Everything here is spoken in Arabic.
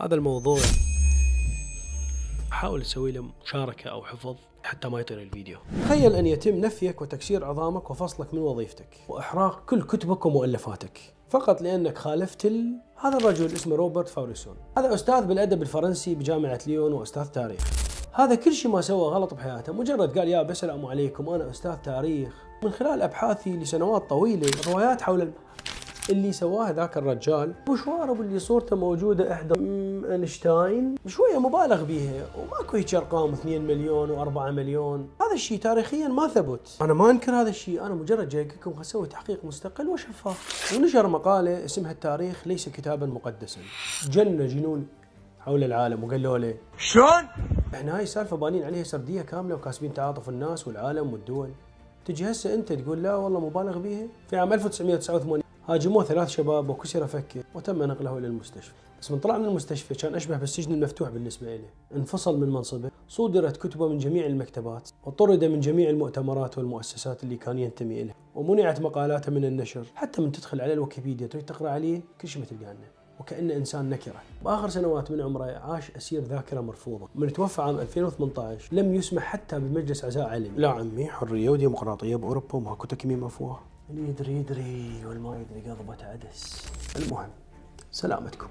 هذا الموضوع حاول تسوي له مشاركة أو حفظ حتى ما يطير الفيديو. تخيل أن يتم نفيك وتكسير عظامك وفصلك من وظيفتك وإحراق كل كتبك ومؤلفاتك فقط لأنك خالفت هذا الرجل اسمه روبرت فوريسون. هذا أستاذ بالأدب الفرنسي بجامعة ليون وأستاذ تاريخ. هذا كل شيء ما سوى غلط بحياته، مجرد قال يا السلام عليكم أنا أستاذ تاريخ. من خلال أبحاثي لسنوات طويلة روايات حول اللي سواه ذاك الرجال وشوارب اللي صورته موجودة إحدى أينشتاين شوية مبالغ بيها، وماكو هيك أرقام 2 مليون و4 مليون. هذا الشيء تاريخيا ما ثبت. أنا ما أنكر هذا الشيء، أنا مجرد جاي لكم أسوي تحقيق مستقل وشفاف. ونشر مقالة اسمها التاريخ ليس كتابا مقدسا. جن جنون حول العالم وقالوا له شلون؟ احنا هاي السالفة بانين عليها سردية كاملة وكاسبين تعاطف الناس والعالم والدول. تجي هسه أنت تقول لا والله مبالغ بيها. في عام 1989 هاجموه 3 شباب وكسر فكه وتم نقله إلى المستشفى. بس من طلع من المستشفى كان أشبه بالسجن المفتوح بالنسبة له. انفصل من منصبه، صودرت كتبه من جميع المكتبات، وطرد من جميع المؤتمرات والمؤسسات اللي كان ينتمي إليها، ومنعت مقالاته من النشر. حتى من تدخل على الويكيبيديا تريد تقرأ عليه كل شيء ما تلقى عنه، وكأنه إنسان نكرة. بآخر سنوات من عمره عاش أسير ذاكرة مرفوضة. من توفى عام 2018 لم يسمح حتى بمجلس عزاء علني. لا عمي، حرية وديمقراطية بأوروبا وماكو تكميم أفواه. اللي يدري يدري والما يدري قضبة عدس. المهم سلامتكم.